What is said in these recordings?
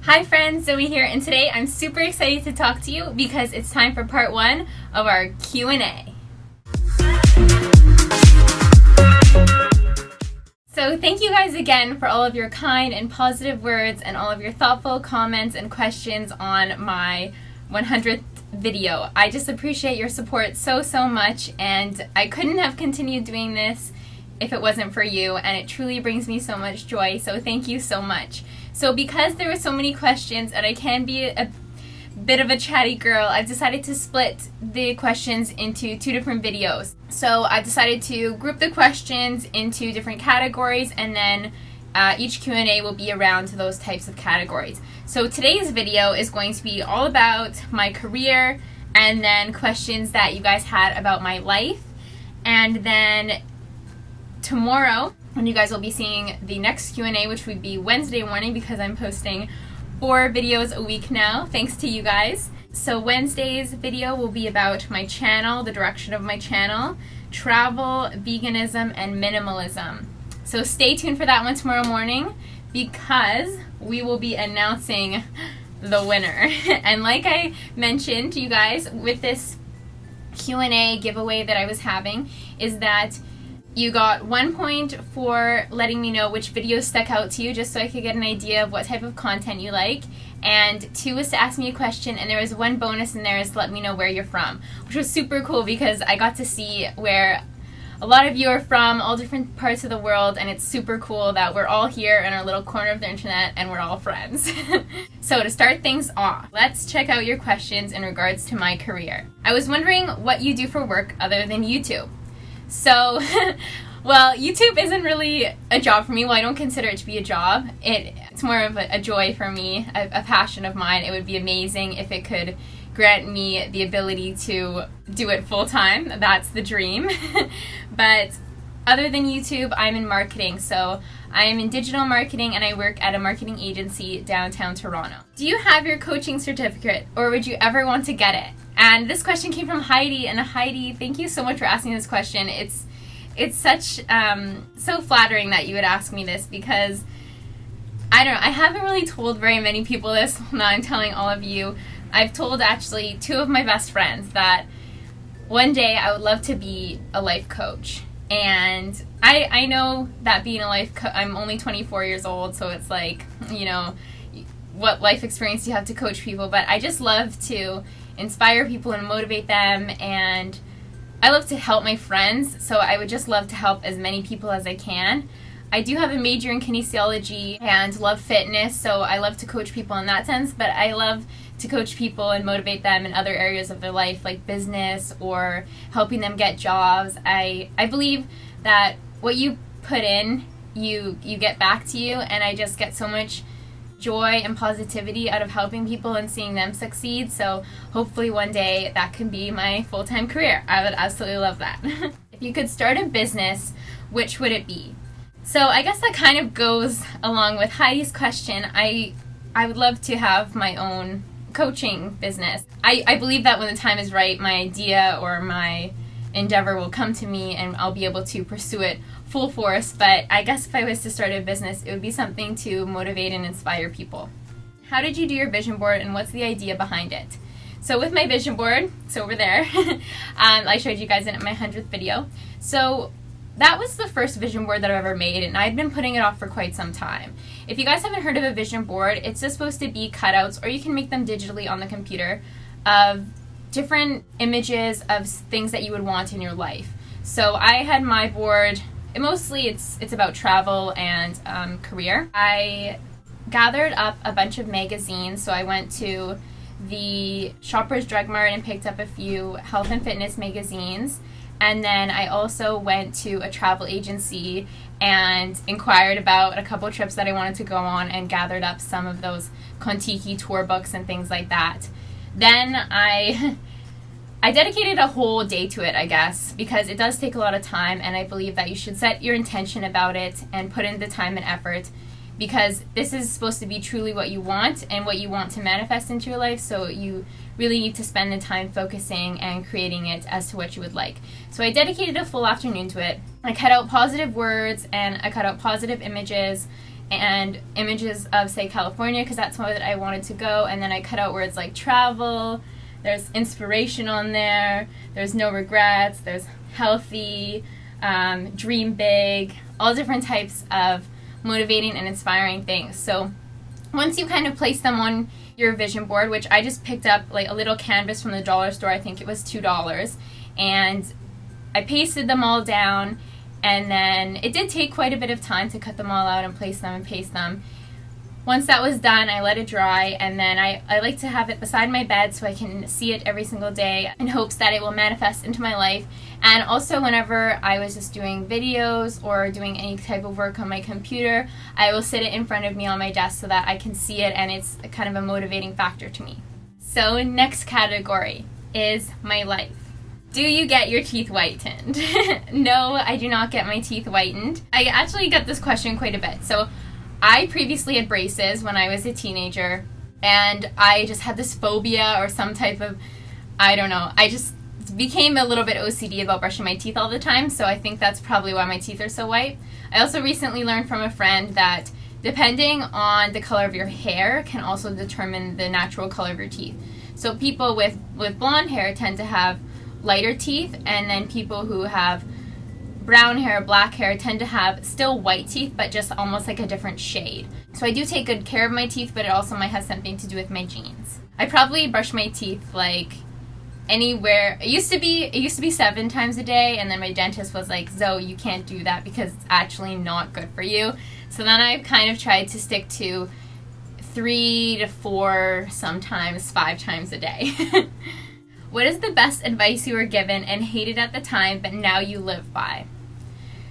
Hi friends, Zoe here, and today I'm super excited to talk to you because it's time for part 1 of our Q&A. So thank you guys again for all of your kind and positive words and all of your thoughtful comments and questions on my 100th video. I just appreciate your support so much, and I couldn't have continued doing this if it wasn't for you, and it truly brings me so much joy, so thank you so much. So because there were so many questions and I can be a bit of a chatty girl, I've decided to split the questions into 2 different videos. So I've decided to group the questions into different categories, and then each Q&A will be around those types of categories. So today's video is going to be all about my career, and then questions that you guys had about my life, and then tomorrow, when you guys will be seeing the next Q&A, which would be Wednesday morning because I'm posting 4 videos a week now, thanks to you guys. So Wednesday's video will be about my channel, the direction of my channel, travel, veganism, and minimalism. So stay tuned for that one tomorrow morning because we will be announcing the winner. And like I mentioned to you guys with this Q&A giveaway that I was having, is that you got 1 point for letting me know which videos stuck out to you, just so I could get an idea of what type of content you like. And 2 was to ask me a question, and there was 1 bonus in there is to let me know where you're from, which was super cool because I got to see where a lot of you are from, all different parts of the world, and it's super cool that we're all here in our little corner of the internet and we're all friends. So to start things off, let's check out your questions in regards to my career. I was wondering what you do for work other than YouTube. So, well, YouTube isn't really a job for me. Well, I don't consider it to be a job. It's more of a joy for me, a passion of mine. It would be amazing if it could grant me the ability to do it full time. That's the dream. But other than YouTube, I'm in marketing. So I am in digital marketing, and I work at a marketing agency downtown Toronto. Do you have your coaching certificate, or would you ever want to get it? And this question came from Heidi, and Heidi, thank you so much for asking this question. It's such so flattering that you would ask me this, because I don't know, I haven't really told very many people this. Now I'm telling all of you. I've told actually 2 of my best friends that one day I would love to be a life coach. And I know that being a life coach, I'm only 24 years old, so it's like, you know, what life experience do you have to coach people? But I just love to inspire people and motivate them, and I love to help my friends, so I would just love to help as many people as I can. I do have a major in kinesiology and love fitness, so I love to coach people in that sense, but I love to coach people and motivate them in other areas of their life, like business or helping them get jobs. I believe that what you put in, you get back to you, and I just get so much joy and positivity out of helping people and seeing them succeed. So hopefully one day that can be my full-time career. I would absolutely love that. If you could start a business, which would it be? So I guess that kind of goes along with Heidi's question. I would love to have my own coaching business. I believe that when the time is right, my idea or my endeavor will come to me and I'll be able to pursue it full force. But I guess if I was to start a business, it would be something to motivate and inspire people. How did you do your vision board, and what's the idea behind it? So with my vision board, it's over there. I showed you guys in my 100th video. So that was the first vision board that I've ever made, and I'd been putting it off for quite some time. If you guys haven't heard of a vision board, it's just supposed to be cutouts, or you can make them digitally on the computer, of different images of things that you would want in your life. So I had my board, mostly it's about travel and career. I gathered up a bunch of magazines, so I went to the Shoppers Drug Mart and picked up a few health and fitness magazines. And then I also went to a travel agency and inquired about a couple trips that I wanted to go on and gathered up some of those Kontiki tour books and things like that. Then I dedicated a whole day to it, I guess, because it does take a lot of time, and I believe that you should set your intention about it and put in the time and effort, because this is supposed to be truly what you want and what you want to manifest into your life, so you really need to spend the time focusing and creating it as to what you would like. So I dedicated a full afternoon to it. I cut out positive words and I cut out positive images and images of, say, California, because that's what I wanted to go, and then I cut out words like travel, there's inspiration on there, there's no regrets, there's healthy, dream big, all different types of motivating and inspiring things. So once you kind of place them on your vision board, which I just picked up like a little canvas from the dollar store, I think it was $2, and I pasted them all down, and then it did take quite a bit of time to cut them all out and place them and paste them. Once that was done, I let it dry, and then I like to have it beside my bed so I can see it every single day in hopes that it will manifest into my life. And also whenever I was just doing videos or doing any type of work on my computer, I will sit it in front of me on my desk so that I can see it, and it's kind of a motivating factor to me. So next category is my life. Do you get your teeth whitened? No, I do not get my teeth whitened. I actually get this question quite a bit. So I previously had braces when I was a teenager, and I just had this phobia or some type of, I don't know, I just became a little bit OCD about brushing my teeth all the time, so I think that's probably why my teeth are so white. I also recently learned from a friend that depending on the color of your hair can also determine the natural color of your teeth. So people with blonde hair tend to have lighter teeth, and then people who have brown hair, black hair tend to have still white teeth, but just almost like a different shade. So I do take good care of my teeth, but it also might have something to do with my genes. I probably brush my teeth like anywhere. It used to be 7 times a day, and then my dentist was like, Zoe, you can't do that because it's actually not good for you. So then I've kind of tried to stick to 3 to 4, sometimes 5 times a day. What is the best advice you were given and hated at the time, but now you live by?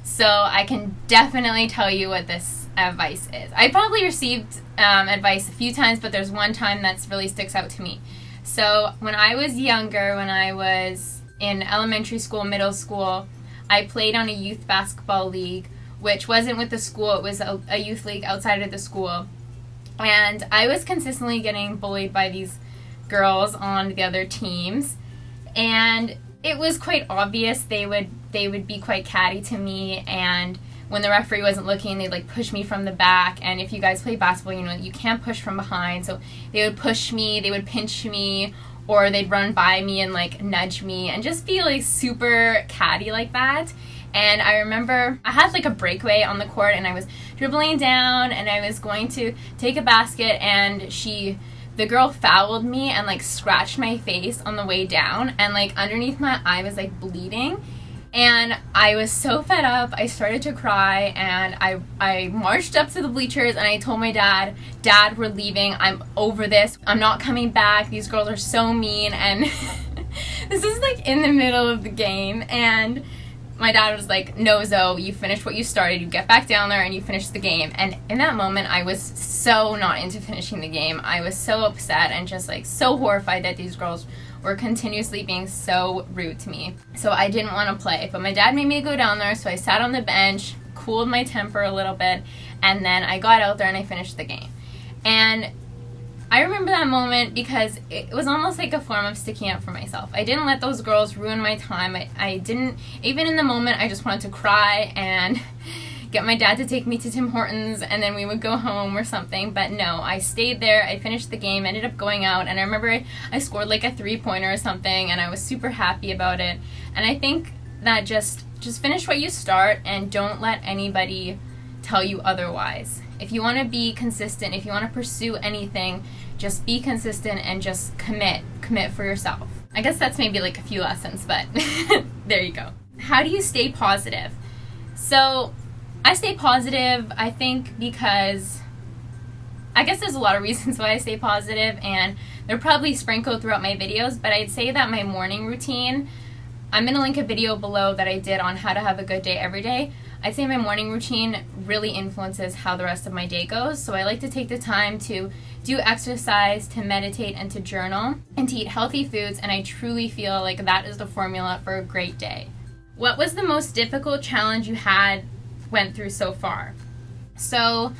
So I can definitely tell you what this advice is. I probably received advice a few times, but there's one time that's really sticks out to me. So when I was younger, when I was in elementary school, middle school, I played on a youth basketball league, which wasn't with the school, it was a youth league outside of the school. And I was consistently getting bullied by these girls on the other teams, and it was quite obvious. They would be quite catty to me, and when the referee wasn't looking, they'd like push me from the back. And if you guys play basketball, you know you can't push from behind, so they would push me, they would pinch me, or they'd run by me and like nudge me and just be like super catty like that. And I remember I had like a breakaway on the court, and I was dribbling down, and I was going to take a basket, and the girl fouled me and like scratched my face on the way down, and like underneath my eye was like bleeding, and I was so fed up. I started to cry, and I marched up to the bleachers, and I told my dad, we're leaving, I'm over this, I'm not coming back, these girls are so mean. And this is like in the middle of the game, and my dad was like, no, Zoe, you finished what you started, you get back down there and you finish the game. And in that moment, I was so not into finishing the game. I was so upset and just like so horrified that these girls were continuously being so rude to me. So I didn't want to play, but my dad made me go down there, so I sat on the bench, cooled my temper a little bit, and then I got out there and I finished the game. And I remember that moment because it was almost like a form of sticking up for myself. I didn't let those girls ruin my time. I didn't, even in the moment, I just wanted to cry and get my dad to take me to Tim Hortons, and then we would go home or something. But no, I stayed there, I finished the game, ended up going out, and I remember I scored like a 3-pointer or something, and I was super happy about it. And I think that just finish what you start, and don't let anybody tell you otherwise. If you want to be consistent, if you want to pursue anything, just be consistent and just commit for yourself. I guess that's maybe like a few lessons, but there you go. How do you stay positive? So I stay positive, I think, because I guess there's a lot of reasons why I stay positive, and they're probably sprinkled throughout my videos, but I'd say that my morning routine, I'm going to link a video below that I did on how to have a good day every day. I'd say my morning routine really influences how the rest of my day goes. So I like to take the time to do exercise, to meditate, and to journal, and to eat healthy foods, and I truly feel like that is the formula for a great day. What was the most difficult challenge you went through so far? So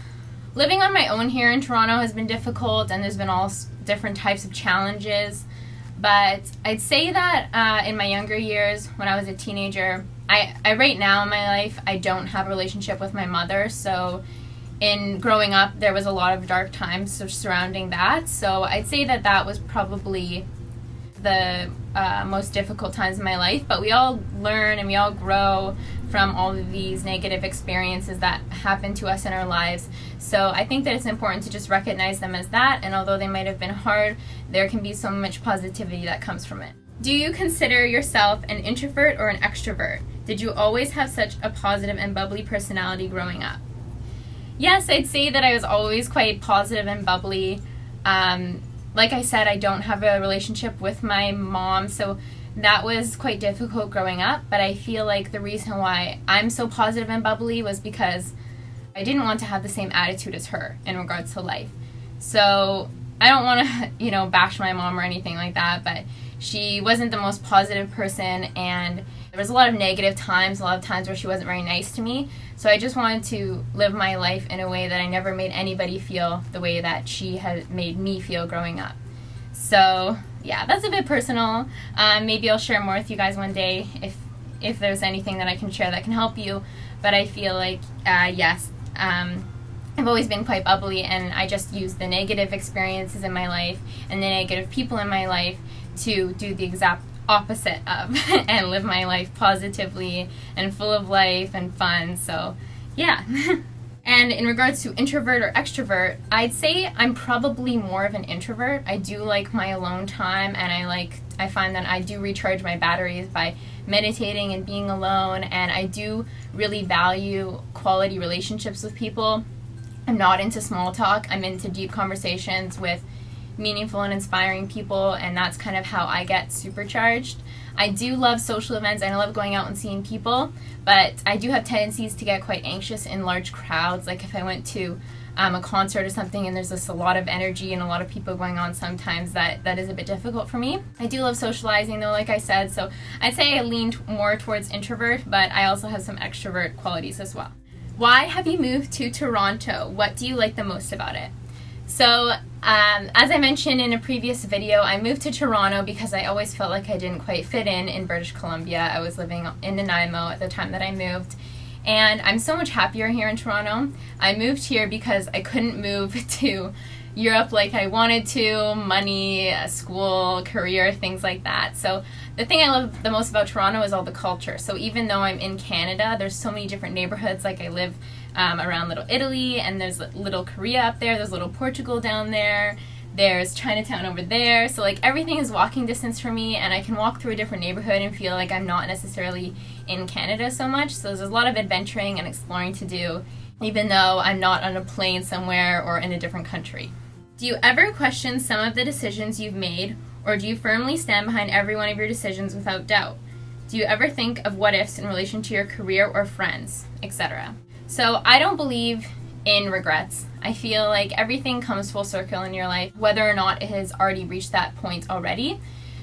living on my own here in Toronto has been difficult, and there's been all different types of challenges. But I'd say that in my younger years, when I was a teenager, I right now in my life, I don't have a relationship with my mother, so in growing up, there was a lot of dark times surrounding that. So I'd say that that was probably the most difficult times in my life. But we all learn and we all grow from all of these negative experiences that happen to us in our lives. So I think that it's important to just recognize them as that. And although they might have been hard, there can be so much positivity that comes from it. Do you consider yourself an introvert or an extrovert? Did you always have such a positive and bubbly personality growing up? Yes, I'd say that I was always quite positive and bubbly. Like I said, I don't have a relationship with my mom, so that was quite difficult growing up. But I feel like the reason why I'm so positive and bubbly was because I didn't want to have the same attitude as her in regards to life. So I don't want to, bash my mom or anything like that, but she wasn't the most positive person, and there was a lot of negative times, a lot of times where she wasn't very nice to me. So I just wanted to live my life in a way that I never made anybody feel the way that she had made me feel growing up. So yeah, that's a bit personal. Maybe I'll share more with you guys one day if there's anything that I can share that can help you. But I feel like, yes, I've always been quite bubbly, and I just use the negative experiences in my life and the negative people in my life to do the exact opposite of and live my life positively and full of life and fun. So yeah. And in regards to introvert or extrovert, I'd say I'm probably more of an introvert. I do like my alone time, and I find that I do recharge my batteries by meditating and being alone, and I do really value quality relationships with people. I'm not into small talk. I'm into deep conversations with meaningful and inspiring people, and that's kind of how I get supercharged. I do love social events and I love going out and seeing people, but I do have tendencies to get quite anxious in large crowds. Like if I went to a concert or something and there's just a lot of energy and a lot of people going on, sometimes that is a bit difficult for me. I do love socializing though, like I said, so I'd say I leaned more towards introvert, but I also have some extrovert qualities as well. Why have you moved to Toronto? What do you like the most about it? So, as I mentioned in a previous video, I moved to Toronto because I always felt like I didn't quite fit in British Columbia. I was living in Nanaimo at the time that I moved, and I'm so much happier here in Toronto. I moved here because I couldn't move to Europe like I wanted to, money, school, career, things like that. So the thing I love the most about Toronto is all the culture. So even though I'm in Canada, there's so many different neighborhoods. Like I live around Little Italy, and there's Little Korea up there, there's Little Portugal down there, there's Chinatown over there. So like everything is walking distance for me, and I can walk through a different neighborhood and feel like I'm not necessarily in Canada so much. So there's a lot of adventuring and exploring to do, even though I'm not on a plane somewhere or in a different country. Do you ever question some of the decisions you've made, or do you firmly stand behind every one of your decisions without doubt? Do you ever think of what ifs in relation to your career or friends, etc.? So I don't believe in regrets. I feel like everything comes full circle in your life, whether or not it has already reached that point already.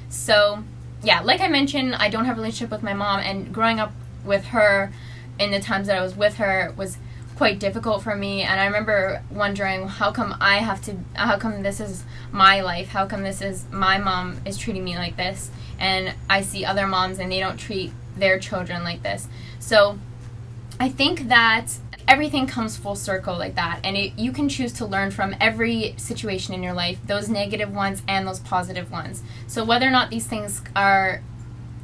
So yeah, like I mentioned, I don't have a relationship with my mom, and growing up with her in the times that I was with her was quite difficult for me. And I remember wondering, how come this is my life? How come my mom is treating me like this? And I see other moms and they don't treat their children like this. So I think that everything comes full circle like that, and you can choose to learn from every situation in your life, those negative ones and those positive ones. So whether or not these things are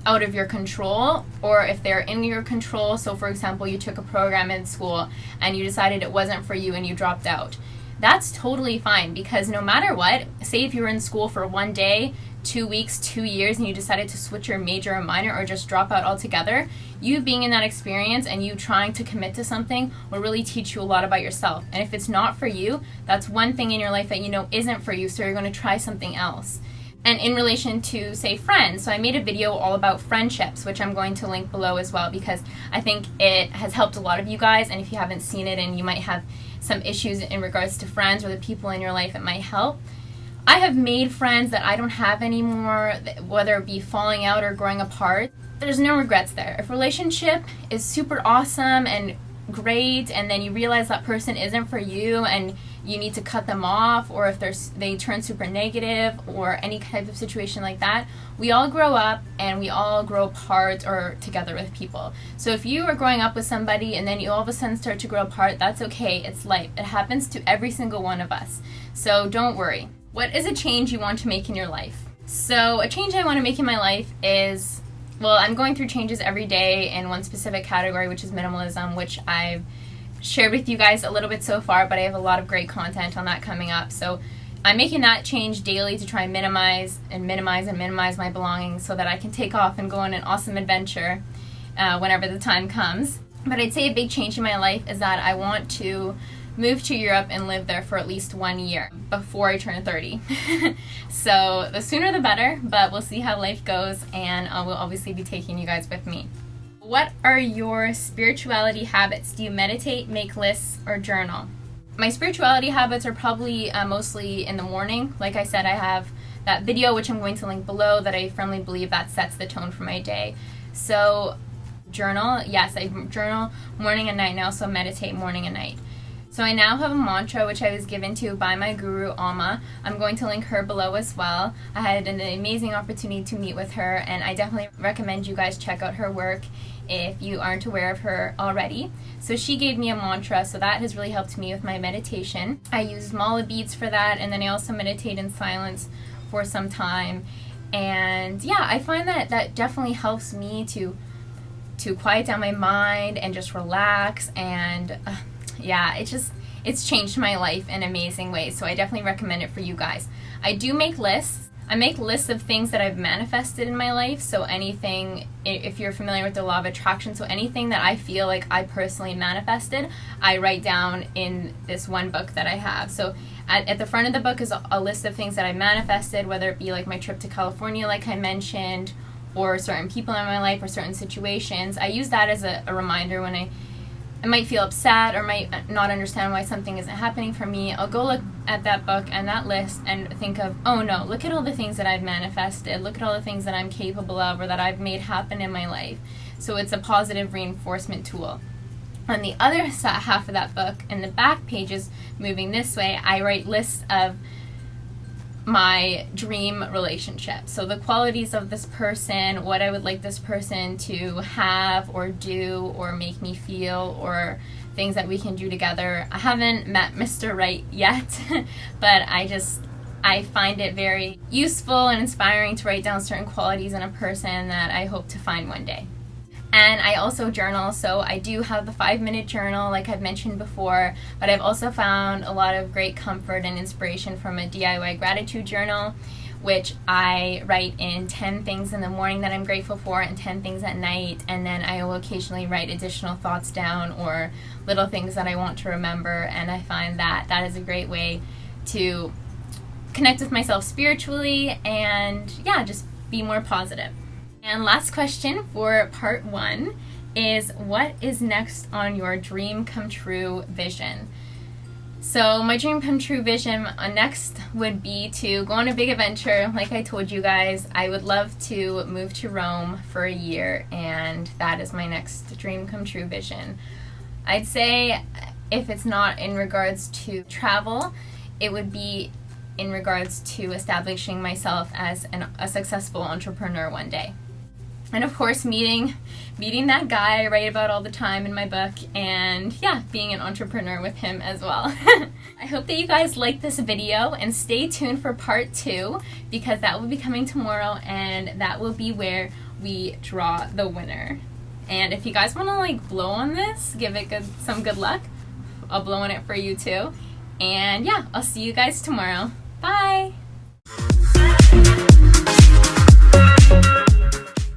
out of your control, or if they're in your control, so for example, you took a program in school and you decided it wasn't for you and you dropped out, that's totally fine, because no matter what, say if you were in school for one day, 2 weeks, 2 years, and you decided to switch your major or minor or just drop out altogether, you being in that experience and you trying to commit to something will really teach you a lot about yourself. And if it's not for you, that's one thing in your life that you know isn't for you, so you're going to try something else. And in relation to, say, friends, so I made a video all about friendships, which I'm going to link below as well, because I think it has helped a lot of you guys, and if you haven't seen it and you might have some issues in regards to friends or the people in your life, it might help. I have made friends that I don't have anymore, whether it be falling out or growing apart. There's no regrets there. If a relationship is super awesome and great, and then you realize that person isn't for you, and you need to cut them off, or if they turn super negative, or any type of situation like that. We all grow up and we all grow apart or together with people. So if you are growing up with somebody and then you all of a sudden start to grow apart, that's okay. It's life. It happens to every single one of us. So don't worry. What is a change you want to make in your life? So a change I want to make in my life is, well, I'm going through changes every day in one specific category, which is minimalism, which I've shared with you guys a little bit so far, but I have a lot of great content on that coming up. So I'm making that change daily to try and minimize my belongings so that I can take off and go on an awesome adventure whenever the time comes. But I'd say a big change in my life is that I want to move to Europe and live there for at least 1 year before I turn 30. So the sooner the better, but we'll see how life goes, and I will obviously be taking you guys with me. What are your spirituality habits? Do you meditate, make lists, or journal? My spirituality habits are probably mostly in the morning. Like I said, I have that video, which I'm going to link below, that I firmly believe that sets the tone for my day. So journal, yes, I journal morning and night, and I also meditate morning and night. So I now have a mantra which I was given to by my guru, Alma. I'm going to link her below as well. I had an amazing opportunity to meet with her, and I definitely recommend you guys check out her work if you aren't aware of her already. So she gave me a mantra, so that has really helped me with my meditation. I use mala beads for that, and then I also meditate in silence for some time. And yeah, I find that that definitely helps me to quiet down my mind and just relax, and yeah, it's changed my life in amazing ways, so I definitely recommend it for you guys. I do make lists. I make lists of things that I've manifested in my life, so anything, if you're familiar with the law of attraction, so anything that I feel like I personally manifested, I write down in this one book that I have. So at the front of the book is a list of things that I manifested, whether it be like my trip to California, like I mentioned, or certain people in my life or certain situations. I use that as a reminder when I might feel upset or might not understand why something isn't happening for me. I'll go look at that book and that list and think of, oh no, look at all the things that I've manifested. Look at all the things that I'm capable of or that I've made happen in my life. So it's a positive reinforcement tool. On the other half of that book, in the back pages, moving this way, I write lists of my dream relationship. So the qualities of this person, what I would like this person to have or do or make me feel, or things that we can do together. I haven't met Mr. Right yet, but I find it very useful and inspiring to write down certain qualities in a person that I hope to find one day. And I also journal, so I do have the 5-minute journal like I've mentioned before, but I've also found a lot of great comfort and inspiration from a DIY gratitude journal, which I write in 10 things in the morning that I'm grateful for and 10 things at night, and then I will occasionally write additional thoughts down or little things that I want to remember, and I find that that is a great way to connect with myself spiritually and yeah, just be more positive. And last question for part 1 is, what is next on your dream come true vision? So my dream come true vision next would be to go on a big adventure. Like I told you guys, I would love to move to Rome for a year, and that is my next dream come true vision. I'd say if it's not in regards to travel, it would be in regards to establishing myself as a successful entrepreneur one day. And of course, meeting that guy I write about all the time in my book, and yeah, being an entrepreneur with him as well. I hope that you guys liked this video, and stay tuned for part 2, because that will be coming tomorrow, and that will be where we draw the winner. And if you guys want to like blow on this, give it some good luck, I'll blow on it for you too. And yeah, I'll see you guys tomorrow. Bye!